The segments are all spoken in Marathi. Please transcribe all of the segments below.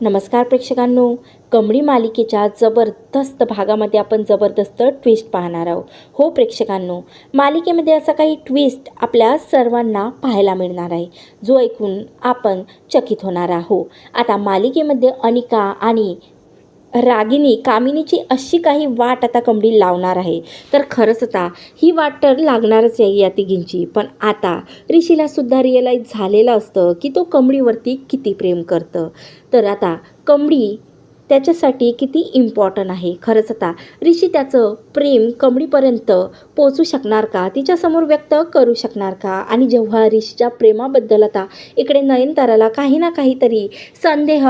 नमस्कार प्रेक्षकांनो, कमळी मालिकेच्या जबरदस्त भागामध्ये आपण जबरदस्त ट्विस्ट पाहणार आहोत. हो प्रेक्षकांनो, मालिकेमध्ये असा काही ट्विस्ट आपल्या सर्वांना पाहायला मिळणार आहे, जो ऐकून आपण चकित होणार आहोत. आता मालिकेमध्ये अनिका आणि रागिनी कामिनीची अशी काही वाट आता कमळी लावणार आहे. तर खरंच आता ही वाट तर लागणारच आहे या तिघींची. पण आता ऋषीला सुद्धा रिअलाईज झालेलं असतं की तो कमळीवरती किती प्रेम करतं. तर आता कमळी त्याच्यासाठी किती इम्पॉर्टंट आहे. खरंच आता ऋषी त्याचं प्रेम कमळीपर्यंत पोचू शकणार का, तिच्यासमोर व्यक्त करू शकणार का. आणि जेव्हा ऋषीच्या प्रेमाबद्दल आता इकडे नयनताराला काही ना काहीतरी संदेह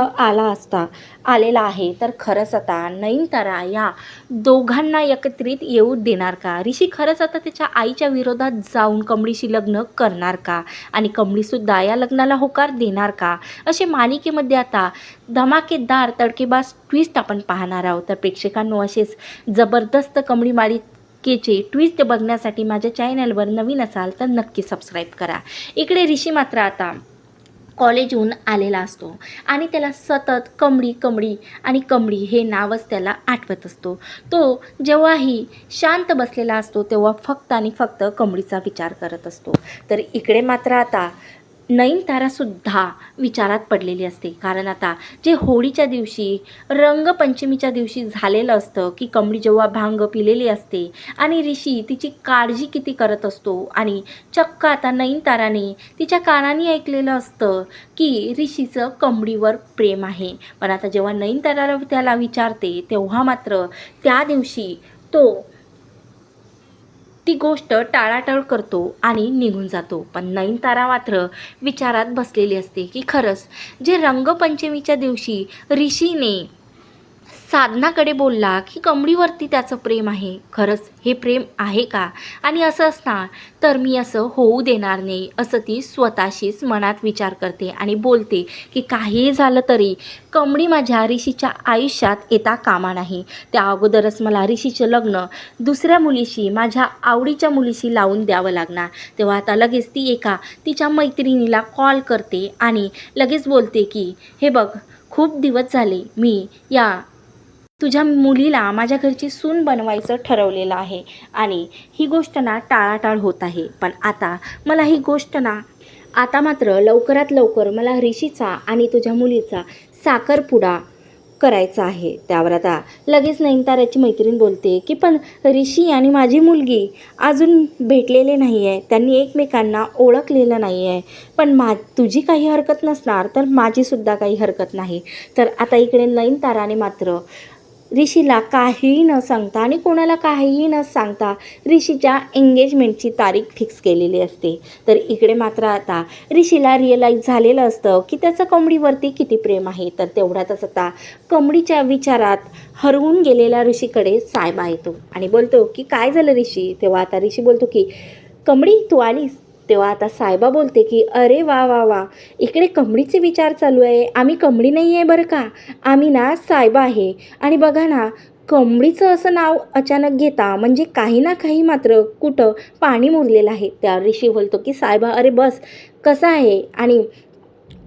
आलेला आहे, तर खरंच आता नयनतारा या दोघांना एकत्रित येऊ देणार का. ऋषी खरंच आता त्याच्या आईच्या विरोधात जाऊन कमळीशी लग्न करणार का, आणि कमळीसुद्धा या लग्नाला होकार देणार का. असे मालिकेमध्ये आता धमाकेदार तडकेबाज ट्विस्ट आपण पाहणार आहोत. तर प्रेक्षकांनो, असेच जबरदस्त कमळी मालिकेचे ट्विस्ट बघण्यासाठी माझ्या चॅनलवर नवीन असाल तर नक्की सबस्क्राईब करा. इकडे ऋषी मात्र आता कॉलेजहून आलेला असतो आणि त्याला सतत कमळी कमळी आणि कमळी हे नावच त्याला आठवत असतो. तो जेव्हाही शांत बसलेला असतो तेव्हा फक्त आणि फक्त कमळीचा विचार करत असतो. तर इकडे मात्र आता नयनतारासुद्धा विचारात पडलेली असते. कारण आता जे होळीच्या दिवशी रंगपंचमीच्या दिवशी झालेलं असतं की कमळी जेव्हा भांग पिलेली असते आणि ऋषी तिची काळजी किती करत असतो, आणि चक्क आता नयनताराने तिच्या कानाने ऐकलेलं असतं की ऋषीचं कमळीवर प्रेम आहे. पण आता जेव्हा नयनतारा त्याला विचारते तेव्हा मात्र त्या दिवशी तो ती गोष्ट टाळाटाळ करतो आणि निघून जातो. पण नयनतारा मात्र विचारात बसलेली असते की खरंच जे रंगपंचमीच्या दिवशी ऋषीने साधनाकडे बोलला की कमळीवरती त्याचं प्रेम आहे, खरंच हे प्रेम आहे का. आणि असं असणार तर मी असं होऊ देणार नाही, असं ती स्वतःशीच मनात विचार करते आणि बोलते की काहीही झालं तरी कमळी माझ्या ऋषीच्या आयुष्यात येता कामा नाही. त्या अगोदरच मला ऋषीचं लग्न दुसऱ्या मुलीशी, माझ्या आवडीच्या मुलीशी लावून द्यावं लागणार. तेव्हा आता लगेच ती एका तिच्या मैत्रिणीला कॉल करते आणि लगेच बोलते की हे बघ, खूप दिवस झाले मी या तुझ्या मुलीला माझ्या घरची सून बनवायचं ठरवलेलं आहे आणि ही गोष्ट ना टाळाटाळ होत आहे. पण आता मला ही गोष्ट ना आता मात्र लवकरात लवकर मला ऋषीचा आणि तुझ्या मुलीचा साखरपुडा करायचा आहे. त्यावर आता लगेच नयनताराची मैत्रीण बोलते की पण ऋषी आणि माझी मुलगी अजून भेटलेले नाही आहे, त्यांनी एकमेकांना ओळखलेलं नाही आहे. पण तुझी काही हरकत नसणार तर माझीसुद्धा काही हरकत नाही. तर आता इकडे नयनताराने मात्र ऋषीला काहीही न सांगता आणि कोणाला काहीही न सांगता ऋषीच्या एंगेजमेंटची तारीख फिक्स केलेली असते. तर इकडे मात्र आता ऋषीला रिअलाईज झालेलं असतं की त्याचं कमळीवरती किती प्रेम आहे. तर तेवढ्यातच आता कमळीच्या विचारात हरवून गेलेल्या ऋषीकडे सायबा येतो आणि बोलतो की काय झालं ऋषी. तेव्हा आता ऋषी बोलतो की कमळी तू आलीस. तेव्हा आता सायबा बोलते की अरे वा वा वा, इकडे कमळीचे विचार चालू आहे. आम्ही कमळी नाही आहे बरं का, आम्ही ना सायबा आहे. आणि बघा ना, कमळीचं असं नाव अचानक घेता म्हणजे काही ना काही मात्र कुठं पाणी मुरलेलं आहे. त्या ऋषी बोलतो की सायबा अरे बस, कसं आहे, आणि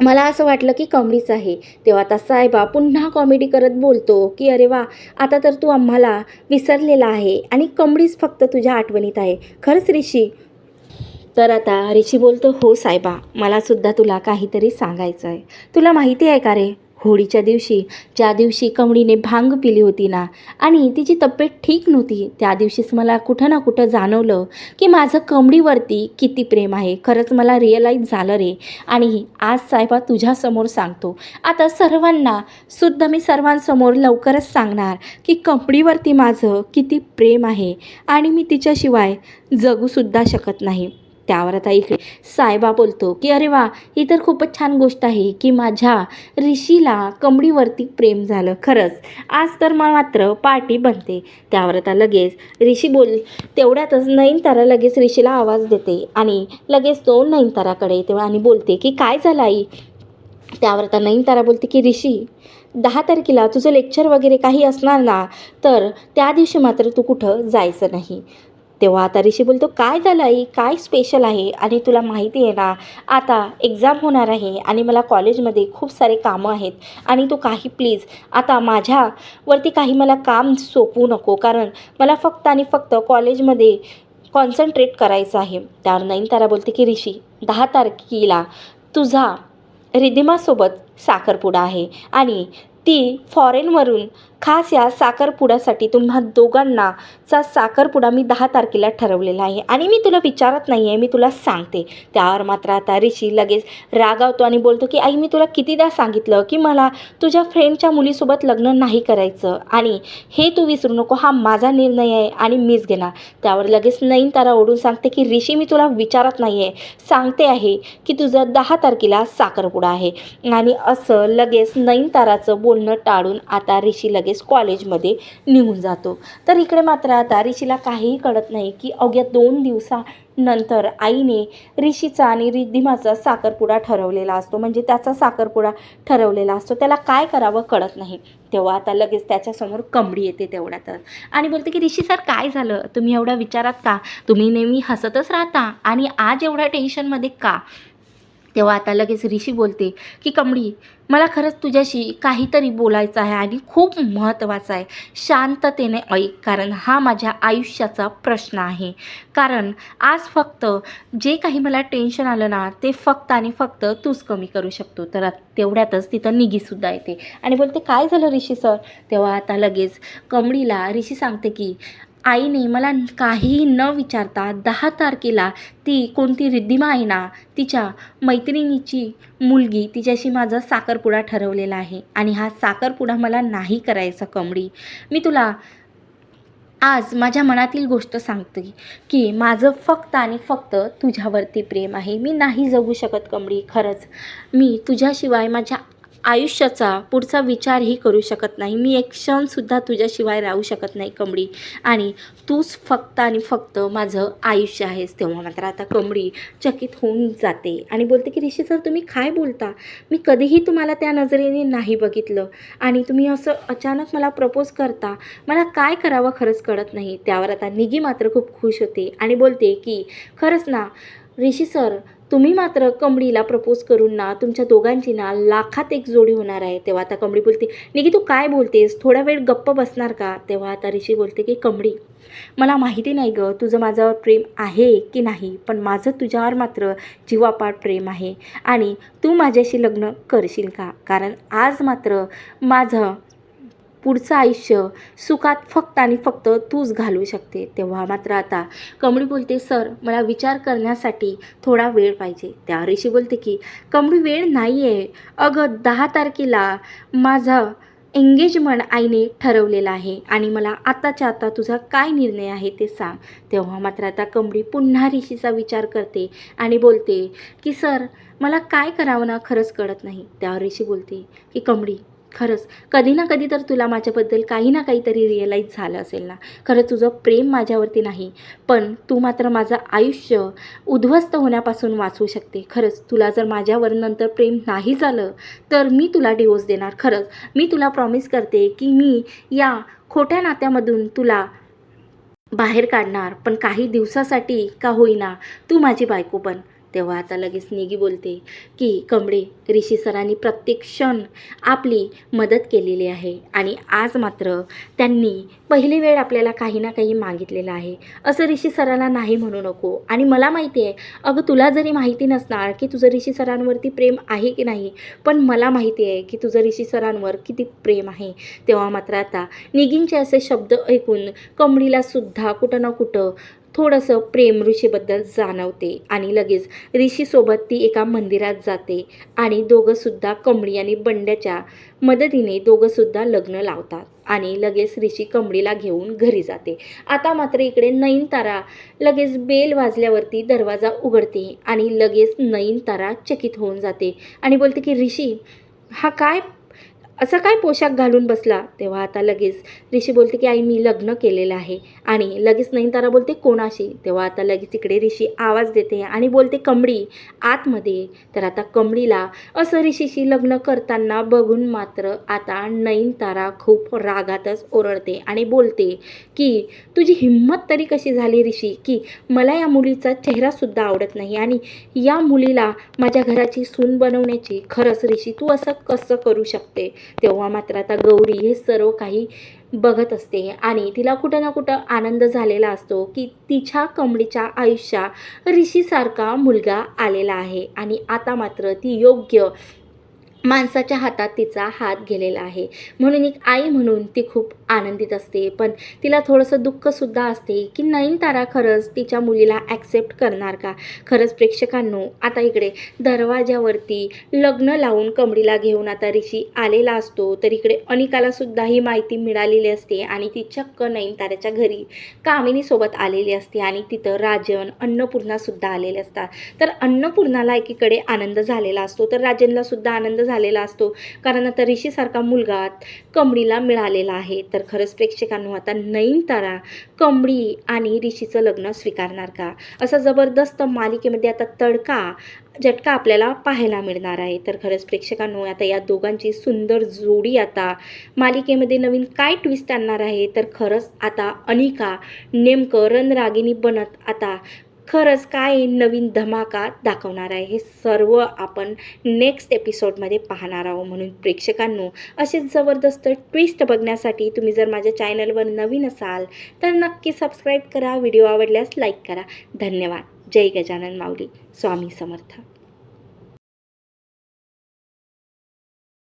मला असं वाटलं की कमळीच आहे. तेव्हा आता सायबा पुन्हा कॉमेडी करत बोलतो की अरे वा, आता तर तू आम्हाला विसरलेला आहे आणि कमळीच फक्त तुझ्या आठवणीत आहे खरंच ऋषी. तर आता ऋषी बोलतो हो सायबा, मलासुद्धा तुला काहीतरी सांगायचं आहे. तुला माहिती आहे का रे, होळीच्या दिवशी ज्या दिवशी कमळीने भांग पिली होती ना आणि तिची तब्येत ठीक नव्हती, त्या दिवशीच मला कुठं ना कुठं जाणवलं की माझं कमळीवरती किती प्रेम आहे. खरंच मला रिअलाईज झालं रे. आणि आज सायबा तुझ्यासमोर सांगतो. आता मी सर्वांसमोर लवकरच सांगणार की कमळीवरती माझं किती प्रेम आहे आणि मी तिच्याशिवाय जगूसुद्धा शकत नाही. त्यावर आता इकडे सायबा बोलतो की अरे वा, ही तर खूपच छान गोष्ट आहे की माझ्या ऋषीला कमळीवरती प्रेम झालं. खरंच आज तर मात्र पार्टी बनते. त्यावर आता लगेच तेवढ्यातच नयनतारा लगेच ऋषीला आवाज देते आणि लगेच तो नयनताराकडे येते आणि बोलते की काय झालं आई. त्यावर आता नयनतारा बोलते की ऋषी, 10 तारखेला तुझं लेक्चर वगैरे काही असणार ना, तर त्या दिवशी मात्र तू कुठं जायचं नाही. तेव्हा आता ऋषी बोलतो, काय झालं आई, काय स्पेशल आहे? आणि तुला माहिती आहे ना, आता एक्झाम होणार आहे आणि मला कॉलेजमध्ये खूप सारे कामं आहेत आणि तू काही प्लीज आता माझ्यावरती काही मला काम सोपवू नको, कारण मला फक्त आणि फक्त कॉलेजमध्ये कॉन्सन्ट्रेट करायचं आहे. त्यावर नयनतारा बोलते की ऋषी, 10 तारखेला तुझा रिधिमासोबत साखरपुडा आहे आणि ती फॉरेनवरून खास या साखरपुड्यासाठी तुम्हा दोघांनाचा साखरपुडा मी 10 तारखेला ठरवलेला आहे आणि मी तुला विचारत नाही आहे, मी तुला सांगते. त्यावर मात्र आता ऋषी लगेच रागावतो आणि बोलतो की आई, मी तुला कितीदा सांगितलं की मला तुझ्या फ्रेंडच्या मुलीसोबत लग्न नाही करायचं आणि हे तू विसरू नको, हा माझा निर्णय आहे आणि मीच घेणार. त्यावर लगेच नयनतारा ओढून सांगते की ऋषी, मी तुला विचारत नाही आहे, सांगते आहे की तुझं 10 तारखेला साखरपुडा आहे. आणि असं लगेच नयनताराचं बोलणं टाळून आता ऋषी लगेच कॉलेजमध्ये निघून जातो. तर इकडे मात्र आता ऋषीला काहीही कळत नाही की अवघ्या 2 दिवसानंतर आईने ऋषीचा आणि रिद्धिमाचा साखरपुडा ठरवलेला असतो, म्हणजे त्याचा साखरपुडा ठरवलेला असतो. त्याला काय करावं कळत नाही. तेव्हा आता लगेच त्याच्यासमोर कमळी येते तेवढ्यातच आणि बोलते की ऋषी सर, काय झालं? तुम्ही एवढ्या विचारात का? तुम्ही नेहमी हसतच राहता आणि आज एवढ्या टेन्शनमध्ये का? तेव्हा आता लगेच ऋषी बोलते की कमळी, मला खरंच तुझ्याशी काहीतरी बोलायचं आहे आणि खूप महत्त्वाचं आहे. शांततेने ऐक, कारण हा माझ्या आयुष्याचा प्रश्न आहे. कारण आज फक्त जे काही मला टेन्शन आलं ना, ते फक्त आणि फक्त तूच कमी करू शकतो. तर तेवढ्यातच तिथं निघीसुद्धा येते आणि बोलते, काय झालं ऋषी सर? तेव्हा आता लगेच कमळीला ऋषी सांगते की आईने मला काहीही न विचारता 10 तारखेला ती कोणती रिद्धिमा आहे ना, तिच्या मैत्रिणीची मुलगी, तिच्याशी माझा साखरपुडा ठरवलेला आहे आणि हा साखरपुडा मला नाही करायचा कमळी. मी तुला आज माझ्या मनातील गोष्ट सांगते की माझं फक्त आणि फक्त तुझ्यावरती प्रेम आहे. मी नाही जगू शकत कमळी, खरंच. मी तुझ्याशिवाय माझ्या आयुष्याचा पुढचा विचारही करू शकत नाही. मी एक क्षणसुद्धा तुझ्याशिवाय राहू शकत नाही कमळी आणि तूच फक्त आणि फक्त माझं आयुष्य आहेस. तेव्हा मात्र आता कमळी चकित होऊन जाते आणि बोलते की ऋषी सर, तुम्ही काय बोलता? मी कधीही तुम्हाला त्या नजरेने नाही बघितलं आणि तुम्ही असं अचानक मला प्रपोज करता. मला काय करावं खरंच कळत नाही. त्यावर आता निगी मात्र खूप खुश होते आणि बोलते की खरंच ना ऋषी सर, तुम्ही मात्र कमळीला प्रपोज करून ना तुमच्या दोघांची ना लाखात एक जोडी होणार आहे. तेव्हा आता कमळी बोलते, निगी तू काय बोलतेस? थोडा वेळ गप्प बसणार का? तेव्हा आता ऋषी बोलते की कमळी, मला माहिती नाही गं तुझं माझ्यावर प्रेम आहे की नाही, पण माझं तुझ्यावर मात्र जीवापाड प्रेम आहे आणि तू माझ्याशी लग्न करशील का? कारण आज मात्र माझं पुढचं आयुष्य सुखात फक्त आणि फक्त तूच घालवू शकते. तेव्हा मात्र आता कमळी बोलते, सर मला विचार करण्यासाठी थोडा वेळ पाहिजे. त्या ऋषी बोलते की कमळी, वेळ नाही आहे अगं, 10 तारखेला माझं एंगेजमेंट आईने ठरवलेलं आहे आणि मला आताच्या आता तुझा काय निर्णय आहे ते सांग. तेव्हा मात्र आता कमळी पुन्हा ऋषीचा विचार करते आणि बोलते की सर, मला काय करावं ना खरंच कळत नाही. त्यावर ऋषी बोलते की कमळी, खरंच कधी ना कधी तर तुला माझ्याबद्दल काही ना काहीतरी रिअलाईज झालं असेल ना. खरं तुझं प्रेम माझ्यावरती नाही, पण तू मात्र माझं आयुष्य उद्ध्वस्त होण्यापासून वाचवू शकते. खरंच तुला जर माझ्यावर नंतर प्रेम नाही झालं तर मी तुला डिवोर्स देणार. खरंच मी तुला प्रॉमिस करते की मी या खोट्या नात्यामधून तुला बाहेर काढणार, पण काही दिवसासाठी का होईना तू माझी बायको बन. तेव्हा आता लगेच निगी बोलते की कमळे, ऋषी सरांनी प्रत्येक क्षण आपली मदत केलेली आहे आणि आज मात्र त्यांनी पहिली वेळ आपल्याला काही ना काही मागितलेलं आहे. असं ऋषी सरांना नाही म्हणू नको. आणि मला माहिती आहे अगं, तुला जरी माहिती नसणार की तुझं ऋषी सरांवरती प्रेम आहे की नाही, पण मला माहिती आहे की तुझं ऋषी सरांवर किती प्रेम आहे. तेव्हा मात्र आता निगींचे असे शब्द ऐकून कमळीलासुद्धा कुठं ना कुठं थोडंसं प्रेम ऋषीबद्दल जाणवते आणि लगेच ऋषीसोबत ती एका मंदिरात जाते आणि दोघंसुद्धा कमळी आणि बंड्याच्या मदतीने दोघंसुद्धा लग्न लावतात आणि लगेच ऋषी कमळीला घेऊन घरी जाते. आता मात्र इकडे नयनतारा लगेच बेल वाजल्यावरती दरवाजा उघडते आणि लगेच नयनतारा चकित होऊन जाते आणि बोलते की ऋषी, हा काय असा काय पोशाख घालून बसला? तेव्हा आता लगेच ऋषी बोलते की आई मी लग्न केलेलं आहे. आणि लगेच नयनतारा बोलते कोणाशी? तेव्हा आता लगेच इकडे ऋषी आवाज देते आणि बोलते कमळी आतमध्ये. तर आता कमळीला असं ऋषीशी लग्न करताना बघून मात्र आता नयनतारा खूप रागातच ओरडते आणि बोलते की तुझी हिंमत तरी कशी झाली ऋषी, की मला या मुलीचा चेहरासुद्धा आवडत नाही आणि या मुलीला माझ्या घराची सून बनवण्याची. खरंच ऋषी तू असं कसं करू शकते? तेव्हा मात्र आता गौरी हे सर्व काही बघत असते आणि तिला कुठं ना कुठं आनंद झालेला असतो की तिच्या कमळीच्या आयुष्यात ऋषीसारखा मुलगा आलेला आहे आणि आता मात्र ती योग्य माणसाच्या हातात तिचा हात गेलेला आहे. म्हणून एक आई म्हणून ती खूप आनंदित असते. पण तिला थोडंसं दुःखसुद्धा असते की नयनतारा खरंच तिच्या मुलीला ॲक्सेप्ट करणार का? खरंच प्रेक्षकांनो, आता इकडे दरवाज्यावरती लग्न लावून कमळीला घेऊन आता ऋषी आलेला असतो. तर इकडे अनिकालासुद्धा ही माहिती मिळालेली असते आणि ती चक्क नयनताराच्या घरी कामिनीसोबत आलेली असते आणि तिथं राजन, अन्नपूर्णासुद्धा आलेले असतात. तर अन्नपूर्णाला एकीकडे आनंद झालेला असतो, तर राजनलासुद्धा आनंद झालेला असतो, कारण आता ऋषीसारखा मुलगा कमळीला मिळालेला आहे. तर खरंच प्रेक्षकांनो, आता नयनतारा कमळी आणि ऋषीचं लग्न स्वीकारणार का? असा जबरदस्त मालिकेमध्ये आता तडका झटका आपल्याला पाहायला मिळणार आहे. तर खरंच प्रेक्षकांनो, आता या दोघांची सुंदर जोडी आता मालिकेमध्ये नवीन काय ट्विस्ट आणणार आहे? तर खरंच आता अनिका नेमकं रणरागिणी बनत आता खरंच काय नवीन धमाका दाखवणार आहे, हे सर्व आपण नेक्स्ट एपिसोडमध्ये पाहणार आहोत. म्हणून प्रेक्षकांनो, असेच जबरदस्त ट्विस्ट बघण्यासाठी तुम्ही जर माझ्या चॅनलवर नवीन असाल तर नक्की सबस्क्राईब करा. व्हिडिओ आवडल्यास लाईक करा. धन्यवाद. जय गजानन माऊली. स्वामी समर्थ.